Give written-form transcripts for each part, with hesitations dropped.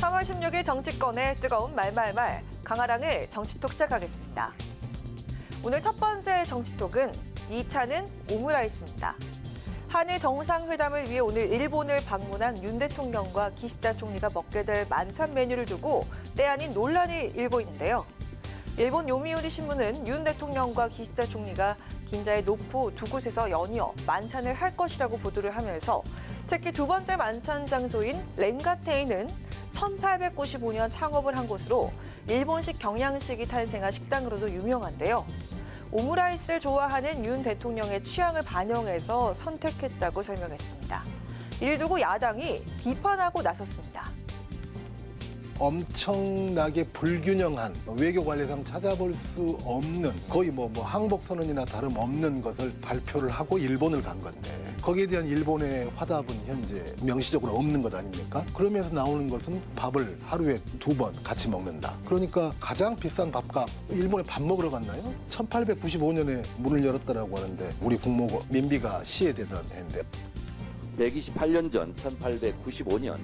3월 16일 정치권의 뜨거운 말말말, 강아랑의 정치톡 시작하겠습니다. 오늘 첫 번째 정치톡은 2차는 오므라이스입니다. 한일 정상회담을 위해 오늘 일본을 방문한 윤 대통령과 기시다 총리가 먹게 될 만찬 메뉴를 두고 때 아닌 논란이 일고 있는데요. 일본 요미우리 신문은 윤 대통령과 기시다 총리가 긴자의 노포 두 곳에서 연이어 만찬을 할 것이라고 보도를 하면서 특히 두 번째 만찬 장소인 렌가테이는 1895년 창업을 한 곳으로 일본식 경양식이 탄생한 식당으로도 유명한데요. 오므라이스를 좋아하는 윤 대통령의 취향을 반영해서 선택했다고 설명했습니다. 이를 두고 야당이 비판하고 나섰습니다. 엄청나게 불균형한 외교 관례상 찾아볼 수 없는 거의 뭐 항복선언이나 다름없는 것을 발표를 하고 일본을 간 건데 거기에 대한 일본의 화답은 현재 명시적으로 없는 것 아닙니까? 그러면서 나오는 것은 밥을 하루에 2번 같이 먹는다. 그러니까 가장 비싼 밥값, 일본에 밥 먹으러 갔나요? 1895년에 문을 열었다라고 하는데 우리 국모 민비가 시해되던 해인데 128년 전 1895년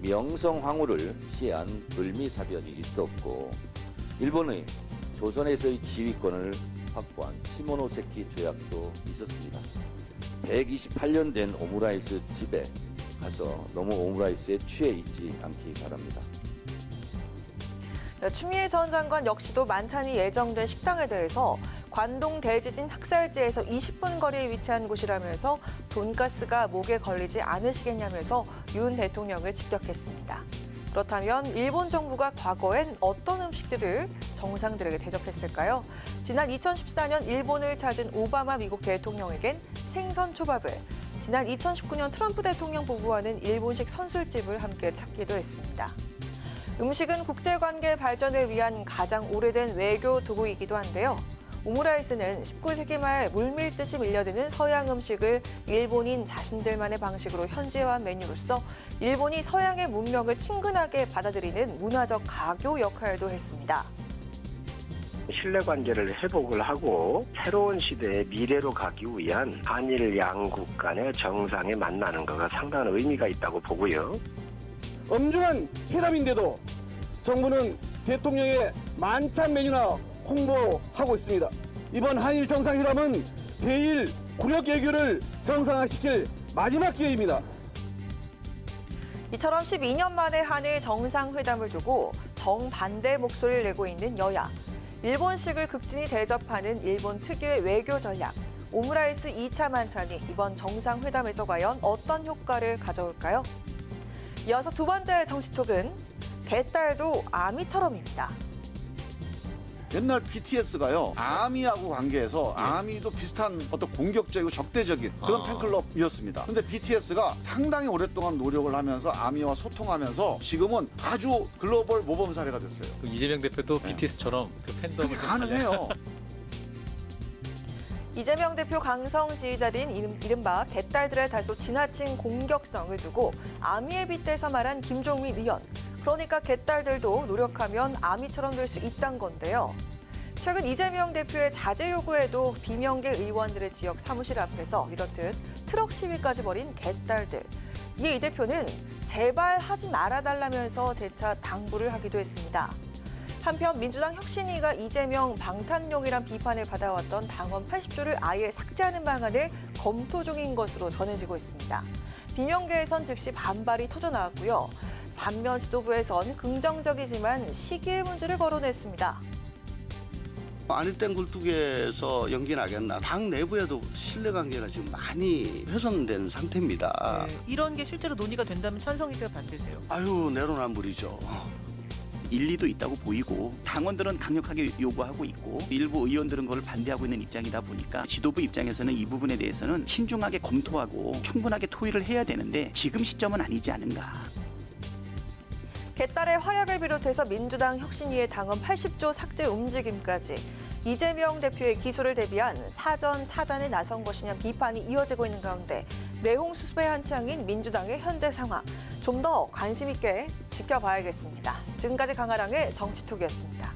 명성황후를 시해한 불미사변이 있었고 일본의 조선에서의 지휘권을 확보한 시모노세키 조약도 있었습니다. 128년 된 오므라이스 집에 가서 너무 오므라이스에 취해 있지 않기 바랍니다. 추미애 전 장관 역시도 만찬이 예정된 식당에 대해서 관동 대지진 학살지에서 20분 거리에 위치한 곳이라면서 돈가스가 목에 걸리지 않으시겠냐면서 윤 대통령을 직격했습니다. 그렇다면 일본 정부가 과거엔 어떤 음식들을 정상들에게 대접했을까요? 지난 2014년 일본을 찾은 오바마 미국 대통령에겐 생선 초밥을, 지난 2019년 트럼프 대통령 부부와는 일본식 선술집을 함께 찾기도 했습니다. 음식은 국제관계 발전을 위한 가장 오래된 외교 도구이기도 한데요. 오므라이스는 19세기 말 물밀듯이 밀려드는 서양 음식을 일본인 자신들만의 방식으로 현지화한 메뉴로서 일본이 서양의 문명을 친근하게 받아들이는 문화적 가교 역할도 했습니다. 신뢰관계를 회복을 하고 새로운 시대의 미래로 가기 위한 한일 양국 간의 정상에 만나는 것가 상당한 의미가 있다고 보고요. 엄중한 회담인데도 정부는 대통령의 만찬 메뉴나 홍보하고 있습니다. 이번 한일 정상회담은 대일 구력 외교를 정상화시킬 마지막 기회입니다. 이처럼 12년 만에 한일 정상회담을 두고 정반대 목소리를 내고 있는 여야. 일본식을 극진히 대접하는 일본 특유의 외교 전략. 오므라이스 2차 만찬이 이번 정상회담에서 과연 어떤 효과를 가져올까요? 이어서 두 번째 정치톡은 개딸도 아미처럼입니다. 옛날 BTS가요, 아미하고 관계해서 아미도 비슷한 어떤 공격적이고 적대적인 그런 팬클럽이었습니다. 근데 BTS가 상당히 오랫동안 노력을 하면서 아미와 소통하면서 지금은 아주 글로벌 모범 사례가 됐어요. 이재명 대표도 BTS처럼 그 팬덤을 그게 가능해요. 이재명 대표 강성 지지자들인 이른바 개딸들의 다소 지나친 공격성을 두고 아미에 빗대서 말한 김종민 의원. 그러니까 개딸들도 노력하면 아미처럼 될 수 있다는 건데요. 최근 이재명 대표의 자제 요구에도 비명계 의원들의 지역 사무실 앞에서 이렇듯 트럭 시위까지 벌인 개딸들. 이에 이 대표는 제발 하지 말아달라면서 재차 당부를 하기도 했습니다. 한편 민주당 혁신위가 이재명 방탄용이란 비판을 받아왔던 당원 80조를 아예 삭제하는 방안을 검토 중인 것으로 전해지고 있습니다. 비명계에선 즉시 반발이 터져나왔고요. 반면 지도부에선 긍정적이지만 시기의 문제를 거론했습니다. 안일된 굴뚝에서 연기 나겠나. 당 내부에도 신뢰관계가 지금 많이 훼손된 상태입니다. 네, 이런 게 실제로 논의가 된다면 찬성이세요, 반대세요? 아유, 내로남불이죠. 일리도 있다고 보이고 당원들은 강력하게 요구하고 있고 일부 의원들은 그걸 반대하고 있는 입장이다 보니까 지도부 입장에서는 이 부분에 대해서는 신중하게 검토하고 충분하게 토의를 해야 되는데 지금 시점은 아니지 않은가. 개딸의 활약을 비롯해서 민주당 혁신위의 당원 80조 삭제 움직임까지 이재명 대표의 기소를 대비한 사전 차단에 나선 것이냐 비판이 이어지고 있는 가운데 내홍 수습에 한창인 민주당의 현재 상황 좀 더 관심 있게 지켜봐야겠습니다. 지금까지 강아랑의 정치톡이었습니다.